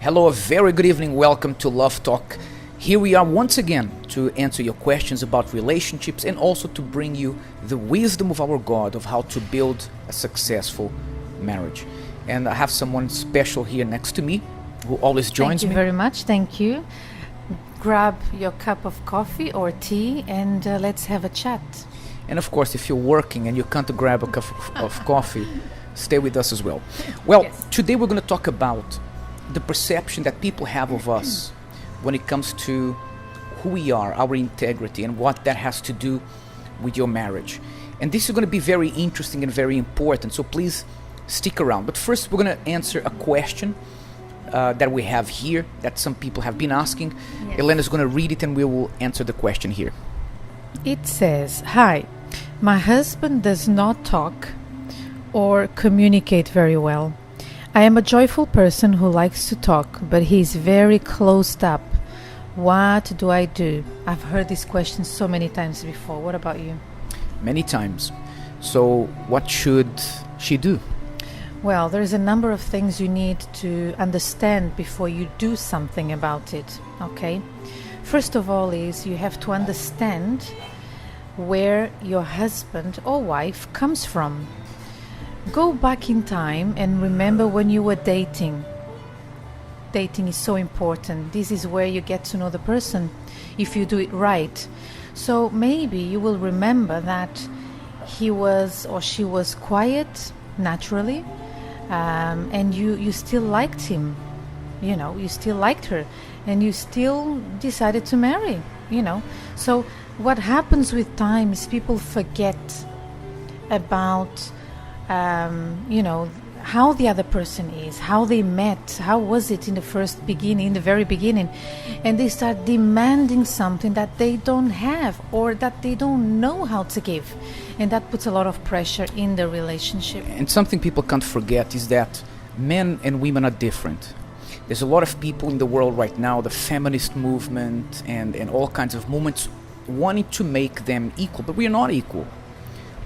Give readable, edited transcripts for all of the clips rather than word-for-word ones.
Hello, a very good evening. Welcome to Love Talk. Here we are once again to answer your questions about relationships and also to bring you the wisdom of our God of how to build a successful marriage. And I have someone special here next to me who always joins me. Thank you very much. Thank you. Grab your cup of coffee or tea and let's have a chat. And of course, if you're working and you can't grab a cup of coffee, stay with us as well. Well, Yes. Today we're going to talk about the perception that people have of us when it comes to who we are, our integrity, and what that has to do with your marriage. And this is going to be very interesting and very important, so please stick around. But first, we're going to answer a question that we have here that some people have been asking. Yes. Elena's going to read it and we will answer the question here. It says, "Hi, my husband does not talk or communicate very well. I am a joyful person who likes to talk, but he's very closed up. What do I do?" I've heard this question so many times before. What about you? Many times. So what should she do? Well, there's a number of things you need to understand before you do something about it, okay? First of all is you have to understand where your husband or wife comes from. Go back in time and remember when you were dating. Dating is so important. This is where you get to know the person if you do it right. So maybe you will remember that he was or she was quiet naturally, and you still liked him. You know, you still liked her and you still decided to marry, you know. So what happens with time is people forget about how the other person is, how they met, how was it in the very beginning, and they start demanding something that they don't have or that they don't know how to give, and that puts a lot of pressure in the relationship. And something people can't forget is that men and women are different. There's a lot of people in the world right now, the feminist movement and all kinds of movements, wanting to make them equal, but we are not equal.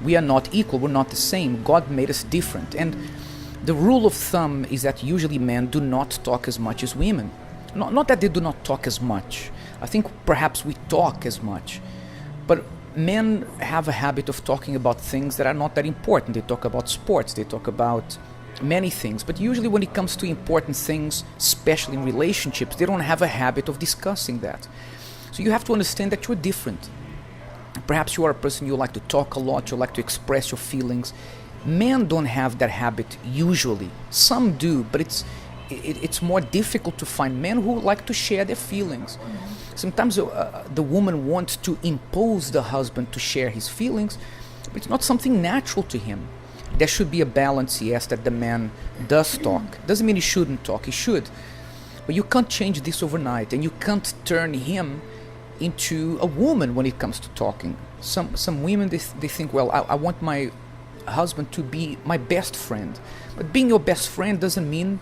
We are not equal, we're not the same. God made us different. And the rule of thumb is that usually men do not talk as much as women. Not that they do not talk as much. I think perhaps we talk as much. But men have a habit of talking about things that are not that important. They talk about sports, they talk about many things. But usually when it comes to important things, especially in relationships, they don't have a habit of discussing that. So you have to understand that you're different. Perhaps you are a person, you like to talk a lot, you like to express your feelings. Men don't have that habit usually. Some do, but it's more difficult to find men who like to share their feelings. Mm-hmm. Sometimes the woman wants to impose the husband to share his feelings, but it's not something natural to him. There should be a balance, yes, that the man does talk. Doesn't mean he shouldn't talk, he should. But you can't change this overnight, and you can't turn him into a woman when it comes to talking. Some women, they think, well, I want my husband to be my best friend. But being your best friend doesn't mean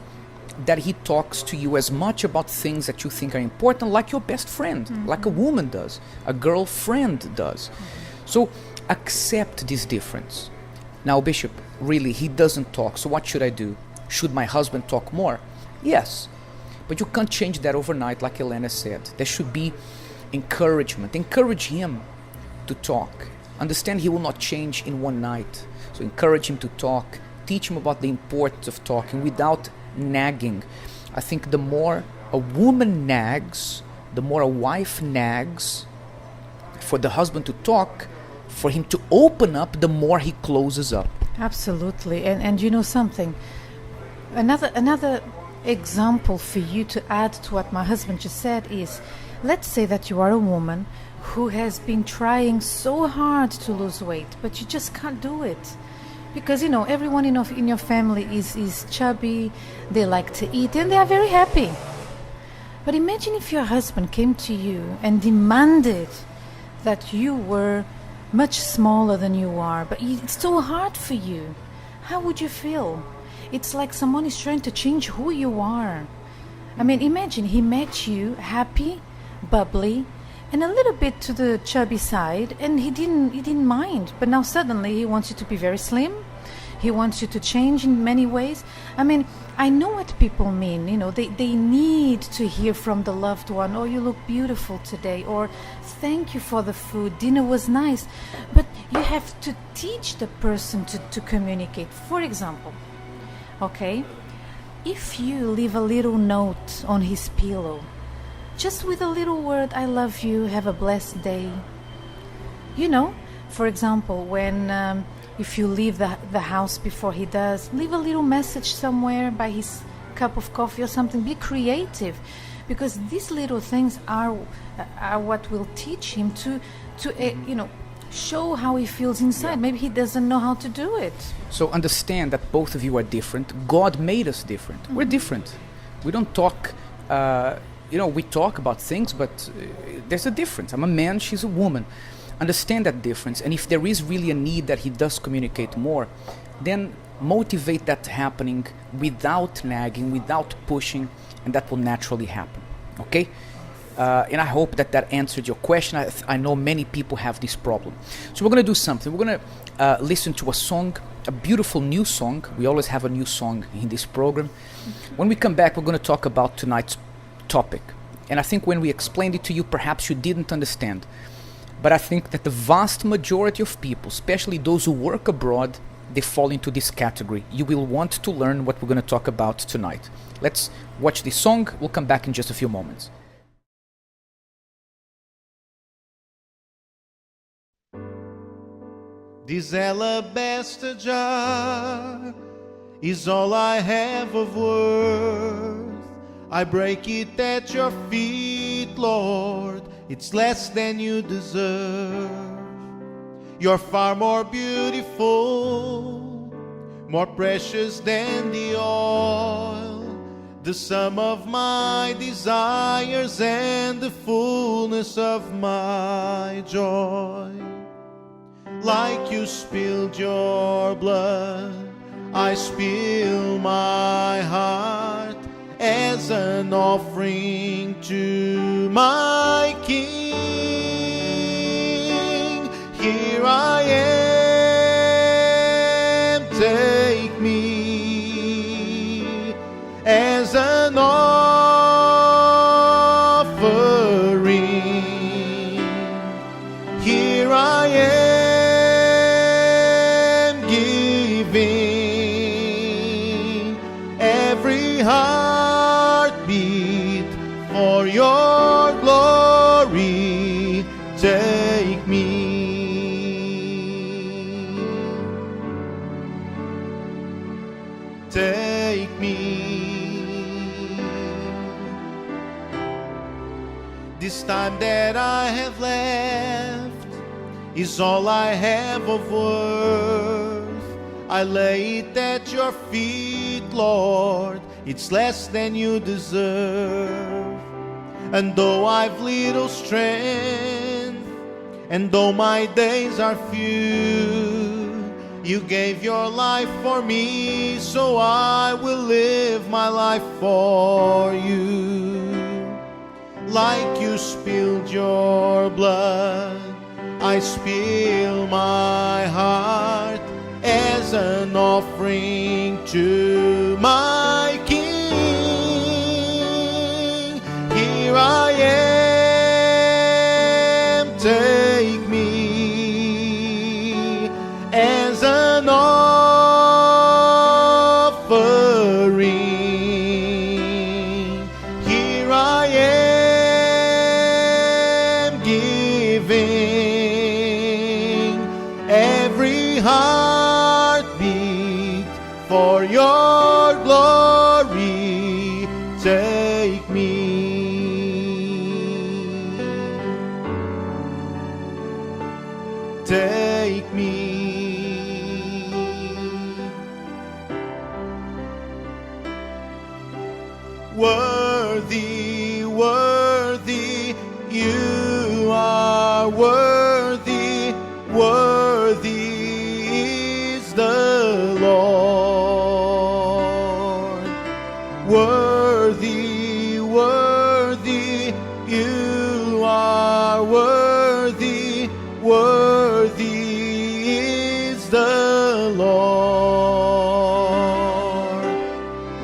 that he talks to you as much about things that you think are important like your best friend, like a woman does, a girlfriend does. So accept this difference. Now, Bishop, really, he doesn't talk, so what should I do? Should my husband talk more? Yes, but you can't change that overnight, like Elena said. There should be encouragement. Encourage him to talk. Understand he will not change in one night. So encourage him to talk. Teach him about the importance of talking without nagging. I think the more a woman nags, the more a wife nags for the husband to talk, for him to open up, the more he closes up. Absolutely. And you know something? Another example for you to add to what my husband just said is, let's say that you are a woman who has been trying so hard to lose weight, but you just can't do it. Because, everyone in your family is chubby, they like to eat, and they are very happy. But imagine if your husband came to you and demanded that you were much smaller than you are, but it's so hard for you. How would you feel? It's like someone is trying to change who you are. I mean, imagine he met you happy, bubbly, and a little bit to the chubby side, and he didn't mind. But now suddenly he wants you to be very slim. He wants you to change in many ways. I mean, I know what people mean. They need to hear from the loved one, "Oh, you look beautiful today," or "Thank you for the food, dinner was nice." But you have to teach the person to communicate. For example, okay, if you leave a little note on his pillow, just with a little word, "I love you, have a blessed day." For example, when if you leave the house before he does, leave a little message somewhere by his cup of coffee or something. Be creative, because these little things are what will teach him to show how he feels inside. Maybe he doesn't know how to do it. So understand that both of you are different. God made us different. We're different. We don't talk, we talk about things, but there's a difference. I'm a man, she's a woman. Understand that difference. And if there is really a need that he does communicate more, then motivate that happening without nagging, without pushing, and that will naturally happen. Okay? And I hope that answered your question. I know many people have this problem. So we're going to do something. We're going to listen to a song, a beautiful new song. We always have a new song in this program. When we come back, we're going to talk about tonight's topic. And I think when we explained it to you, perhaps you didn't understand. But I think that the vast majority of people, especially those who work abroad, they fall into this category. You will want to learn what we're going to talk about tonight. Let's watch this song. We'll come back in just a few moments. This alabaster jar is all I have of worth. I break it at your feet, Lord. It's less than you deserve. You're far more beautiful, more precious than the oil, the sum of my desires and the fullness of my joy. Like you spilled your blood, I spill my heart as an offering to my King. Here I am, take me as an offering. Here I am, giving every heartbeat for your glory. Take me. Take me. This time that I have left is all I have of worth. I lay it at your feet, Lord. It's less than you deserve. And though I've little strength, and though my days are few, you gave your life for me, so I will live my life for you. Like you spilled your blood, I spill my heart as an offering to my King. Here I am, take me as an offering. Here I am, giving every heartbeat for your glory. Take me. take me. Worthy, worthy, you are worthy, worthy is the Lord. Worthy, worthy, you are worthy, worthy is the Lord.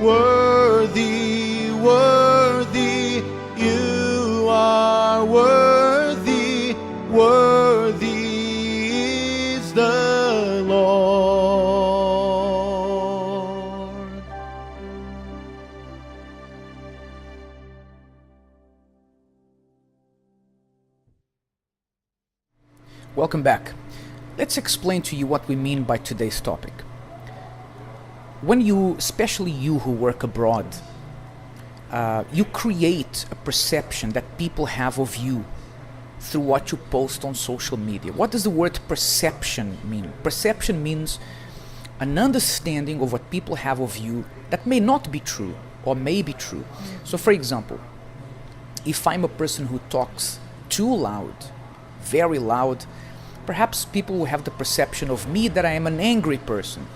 Worthy, worthy, you are worthy, worthy is the Lord. Welcome back. Let's explain to you what we mean by today's topic. When you, especially you who work abroad, you create a perception that people have of you through what you post on social media. What does the word perception mean? Perception means an understanding of what people have of you that may not be true or may be true. So for example, if I'm a person who talks too loud, very loud, perhaps people will have the perception of me that I am an angry person.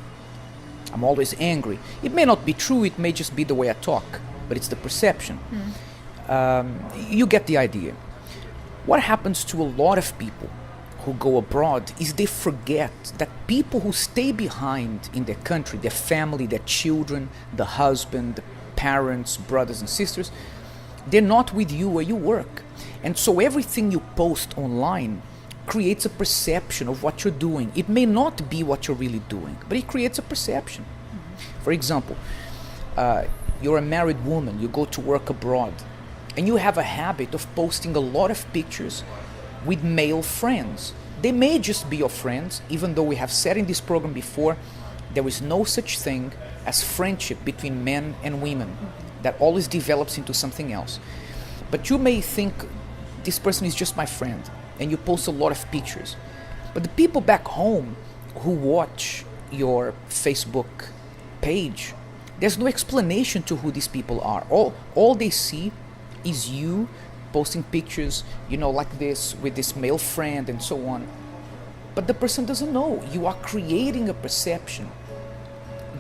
I'm always angry. It may not be true, it may just be the way I talk, but it's the perception. You get the idea. What happens to a lot of people who go abroad is they forget that people who stay behind in their country, their family, their children, the husband, the parents, brothers and sisters, they're not with you where you work. And so everything you post online creates a perception of what you're doing. It may not be what you're really doing, but it creates a perception. For example, you're a married woman, you go to work abroad, and you have a habit of posting a lot of pictures with male friends. They may just be your friends, even though we have said in this program before, there is no such thing as friendship between men and women. That always develops into something else. But you may think, this person is just my friend, and you post a lot of pictures. But the people back home who watch your Facebook page, there's no explanation to who these people are. All they see is you posting pictures, like this, with this male friend and so on. But the person doesn't know. You are creating a perception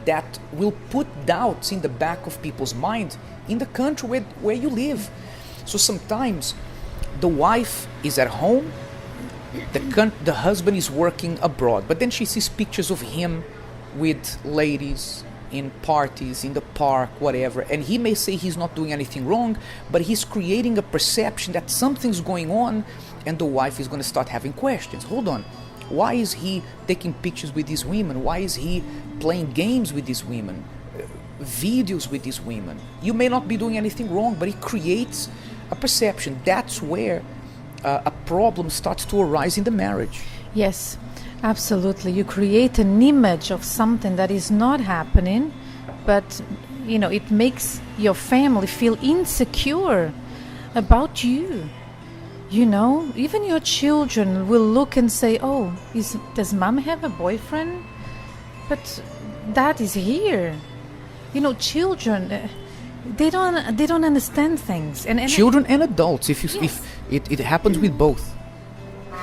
that will put doubts in the back of people's mind in the country where you live. So sometimes the wife is at home, the husband is working abroad, but then she sees pictures of him with ladies in parties, in the park, whatever, and he may say he's not doing anything wrong, but he's creating a perception that something's going on, and the wife is going to start having questions. Hold on, why is he taking pictures with these women? Why is he playing games with these women, videos with these women? You may not be doing anything wrong, but it creates a perception. That's where a problem starts to arise in the marriage. Yes, absolutely. You create an image of something that is not happening, but it makes your family feel insecure about you. Even your children will look and say, "Oh, does mom have a boyfriend? But dad is here." Children, they don't understand things. And children and adults. If it happens with both.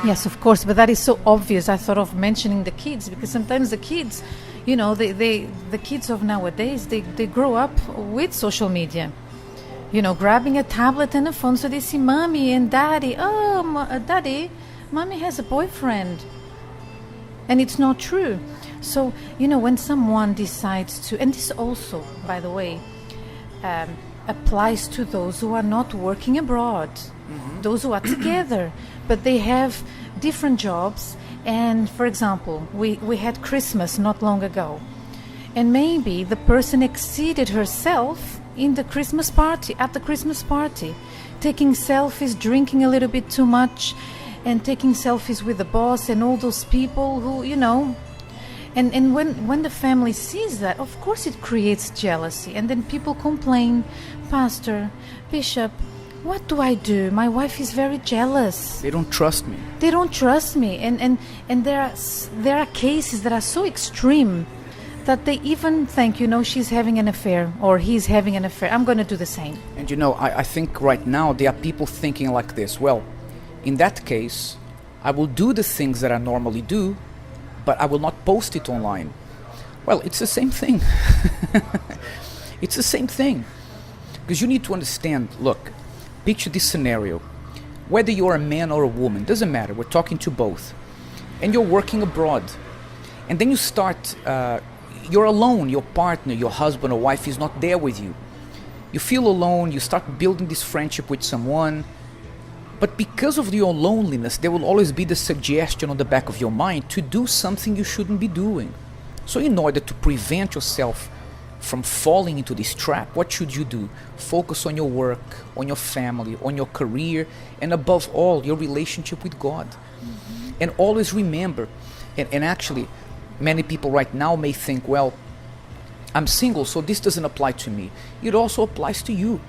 Yes, of course, but that is so obvious. I thought of mentioning the kids because sometimes the kids, the kids of nowadays, they grow up with social media. Grabbing a tablet and a phone, so they see mommy and daddy. Oh, daddy, mommy has a boyfriend. And it's not true. So, when someone decides to, and this also, by the way, applies to those who are not working abroad, those who are together, but they have different jobs. And for example, we had Christmas not long ago, and maybe the person exceeded herself in the Christmas party, taking selfies, drinking a little bit too much, and taking selfies with the boss and all those people who, and when the family sees that, of course it creates jealousy, and then people complain, Pastor, Bishop, what do I do? My wife is very jealous. They don't trust me. They don't trust me. And there are cases that are so extreme that they even think, she's having an affair or he's having an affair. I'm going to do the same. And I think right now there are people thinking like this. Well, in that case, I will do the things that I normally do, but I will not post it online. Well, it's the same thing. It's the same thing. Because you need to understand, look, picture this scenario. Whether you're a man or a woman, doesn't matter. We're talking to both. And you're working abroad. And then you start, you're alone. Your partner, your husband or wife is not there with you. You feel alone. You start building this friendship with someone. But because of your loneliness, there will always be the suggestion on the back of your mind to do something you shouldn't be doing. So in order to prevent yourself from falling into this trap, what should you do? Focus on your work, on your family, on your career, and above all, your relationship with God. Mm-hmm. And always remember, and actually, many people right now may think, well, I'm single, so this doesn't apply to me. It also applies to you.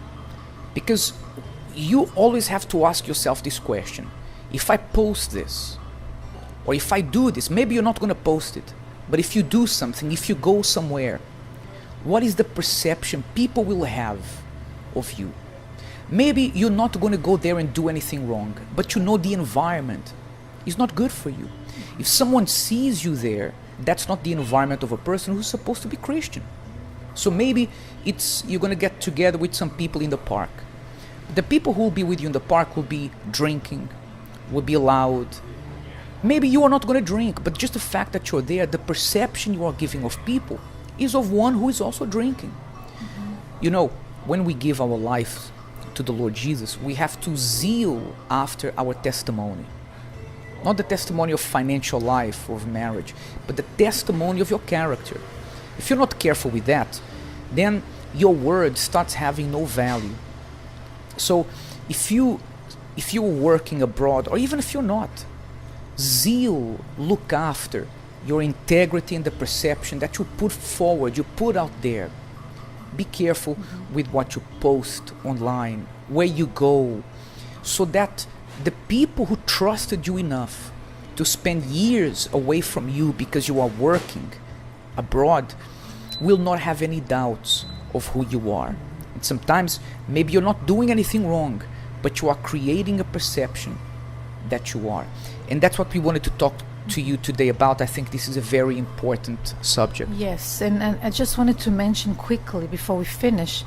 Because you always have to ask yourself this question. If I post this, or if I do this, maybe you're not going to post it, but if you do something, if you go somewhere, what is the perception people will have of you? Maybe you're not going to go there and do anything wrong, but the environment is not good for you. If someone sees you there, that's not the environment of a person who's supposed to be Christian. So maybe you're going to get together with some people in the park. The people who will be with you in the park will be drinking, will be loud. Maybe you are not going to drink, but just the fact that you're there, the perception you are giving of people is of one who is also drinking. Mm-hmm. When we give our life to the Lord Jesus, we have to zeal after our testimony. Not the testimony of financial life or of marriage, but the testimony of your character. If you're not careful with that, then your word starts having no value. So if you're working abroad, or even if you're not, zeal, look after your integrity and the perception that you put forward, you put out there. Be careful with what you post online, where you go, so that the people who trusted you enough to spend years away from you because you are working abroad will not have any doubts of who you are. And sometimes maybe you're not doing anything wrong, but you are creating a perception that you are. And that's what we wanted to talk to you today about. I think this is a very important subject. Yes, and I just wanted to mention quickly before we finish,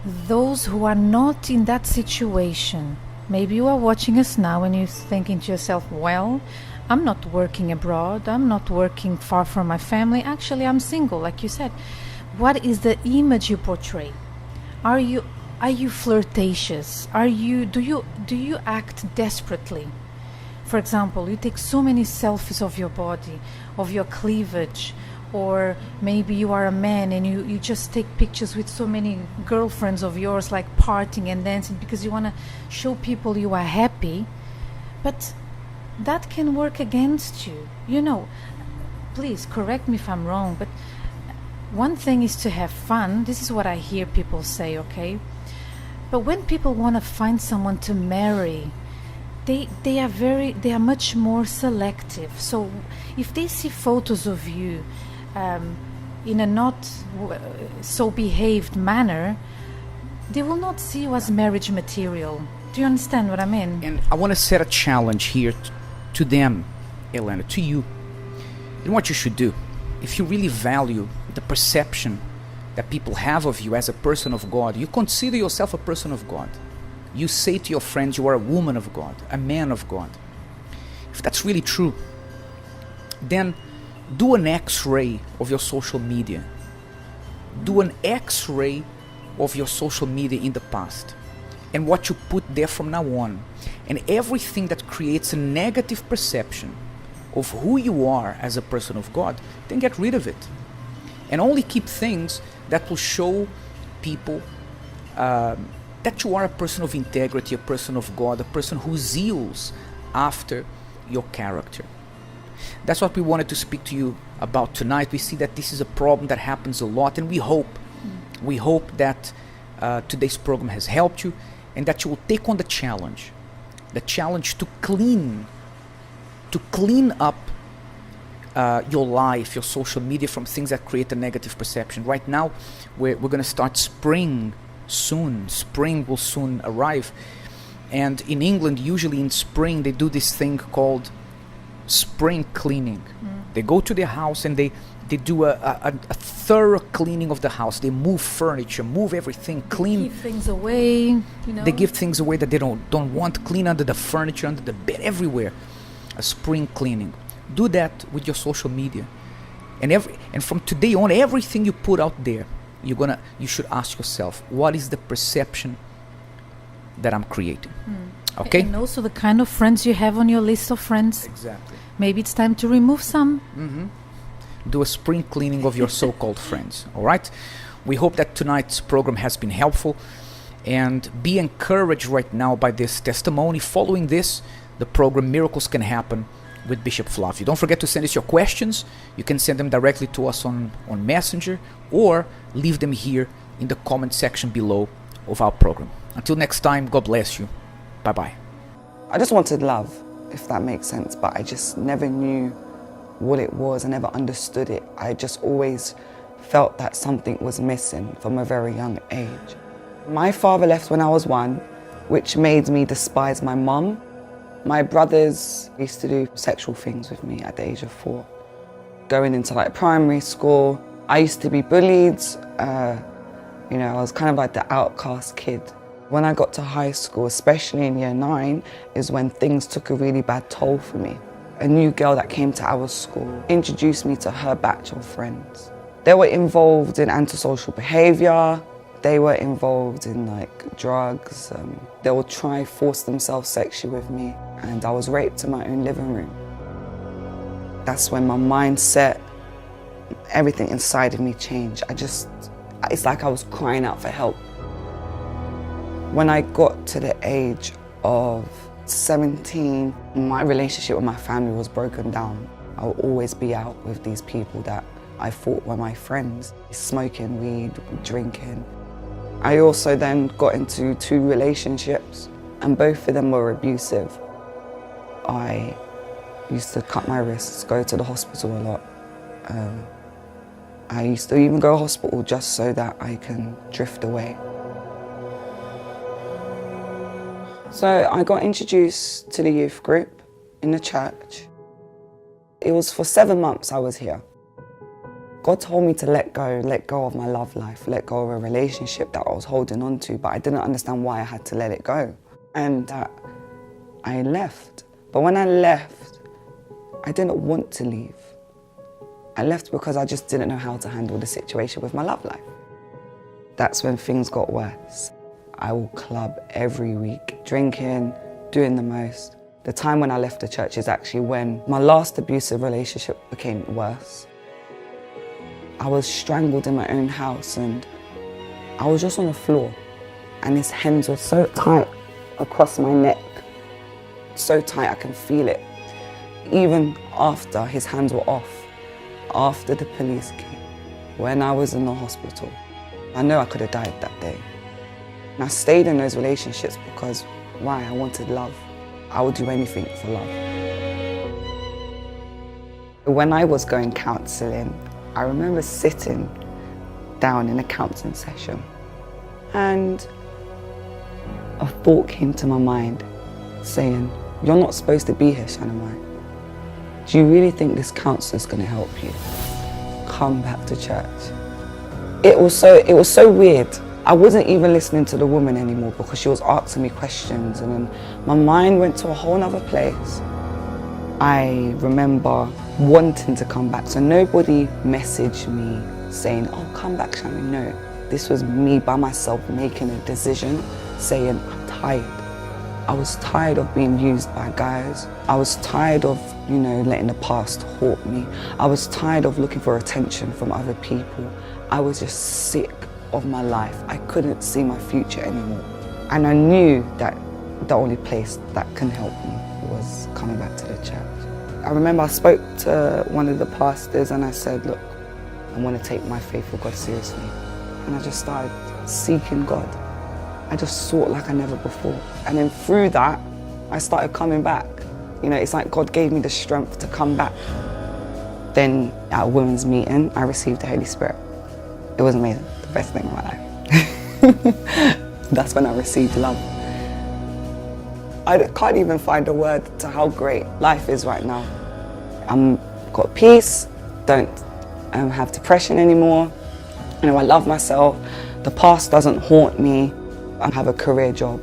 those who are not in that situation. Maybe you are watching us now and you're thinking to yourself, well, I'm not working abroad, I'm not working far from my family, actually I'm single, like you said. What is the image you portray? Are you flirtatious? Do you act desperately? For example, you take so many selfies of your body, of your cleavage, or maybe you are a man and you just take pictures with so many girlfriends of yours, like partying and dancing because you want to show people you are happy. But that can work against you. Please correct me if I'm wrong, but one thing is to have fun. This is what I hear people say, okay? But when people want to find someone to marry, they are much more selective. So if they see photos of you in a not so behaved manner, they will not see you as marriage material. Do you understand what I mean? And I want to set a challenge here to them, Elena, to you. You know what you should do? If you really value the perception that people have of you as a person of God, you consider yourself a person of God. You say to your friends you are a woman of God, a man of God. If that's really true, then do an X-ray of your social media. Do an X-ray of your social media in the past and what you put there from now on. And everything that creates a negative perception of who you are as a person of God, then get rid of it. And only keep things that will show people that you are a person of integrity, a person of God, a person who zeals after your character. That's what we wanted to speak to you about tonight. We see that this is a problem that happens a lot, and we hope that today's program has helped you. and that you will take on the challenge to clean up your life, your social media, from things that create a negative perception. Right now, we're going to start spring soon. Spring will soon arrive. And in England, usually in spring, they do this thing called spring cleaning. They go to their house and they do a thorough cleaning of the house. They move furniture, move everything, clean. Give things away, you know. They give things away that they don't want, clean under the furniture, under the bed, everywhere. A spring cleaning. Do that with your social media. And from today on, everything you put out there, you should ask yourself, what is the perception that I'm creating? Okay? And also the kind of friends you have on your list of friends. Exactly. Maybe it's time to remove some. Do a spring cleaning of your so-called friends. All right? We hope that tonight's program has been helpful, and be encouraged right now by this testimony. Following this, the program Miracles Can Happen with Bishop Flavio. Don't forget to send us your questions. You can send them directly to us on Messenger, or leave them here in the comment section below of our program. Until next time, God bless you. Bye-bye. I just wanted love, if that makes sense, but I just never knew what it was. I never understood it. I just always felt that something was missing from a very young age. My father left when I was 1, which made me despise my mum. My brothers used to do sexual things with me at the age of 4. Going into like primary school, I used to be bullied. I was kind of like the outcast kid. When I got to high school, especially in year 9, is when things took a really bad toll for me. A new girl that came to our school introduced me to her batch of friends. They were involved in antisocial behavior. They were involved in like drugs. They would try force themselves sexually with me, and I was raped in my own living room. That's when my mindset, everything inside of me changed. It's like I was crying out for help. When I got to the age of 17, my relationship with my family was broken down. I would always be out with these people that I thought were my friends, smoking weed, drinking. I also then got into 2 relationships, and both of them were abusive. I used to cut my wrists, go to the hospital a lot. I used to even go to hospital just so that I can drift away. So I got introduced to the youth group in the church. It was for 7 months I was here. God told me to let go of my love life, let go of a relationship that I was holding on to, but I didn't understand why I had to let it go. And I left. But when I left, I didn't want to leave. I left because I just didn't know how to handle the situation with my love life. That's when things got worse. I will club every week, drinking, doing the most. The time when I left the church is actually when my last abusive relationship became worse. I was strangled in my own house, and I was just on the floor, and his hands were so tight across my neck, so tight I can feel it. Even after his hands were off, after the police came, when I was in the hospital, I know I could have died that day. And I stayed in those relationships because, why? I wanted love. I would do anything for love. When I was going counselling, I remember sitting down in a counselling session, and a thought came to my mind saying, you're not supposed to be here, Shanamai. Do you really think this counsellor's going to help you? Come back to church. It was so weird. I wasn't even listening to the woman anymore because she was asking me questions, and then my mind went to a whole other place. I remember wanting to come back, so nobody messaged me saying, oh, come back, Shami. No, this was me by myself making a decision, saying, I'm tired. I was tired of being used by guys. I was tired of, letting the past haunt me. I was tired of looking for attention from other people. I was just sick of my life. I couldn't see my future anymore. And I knew that the only place that can help me was coming back to the church. I remember I spoke to one of the pastors and I said, look, I want to take my faith with God seriously. And I just started seeking God. I just sought like I never before. And then through that, I started coming back. You know, it's like God gave me the strength to come back. Then at a women's meeting, I received the Holy Spirit. It was amazing, the best thing of my life. That's when I received love. I can't even find a word to how great life is right now. I've got peace, don't have depression anymore. You know, I love myself. The past doesn't haunt me. I have a career job.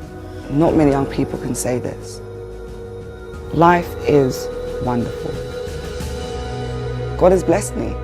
Not many young people can say this. Life is wonderful. God has blessed me.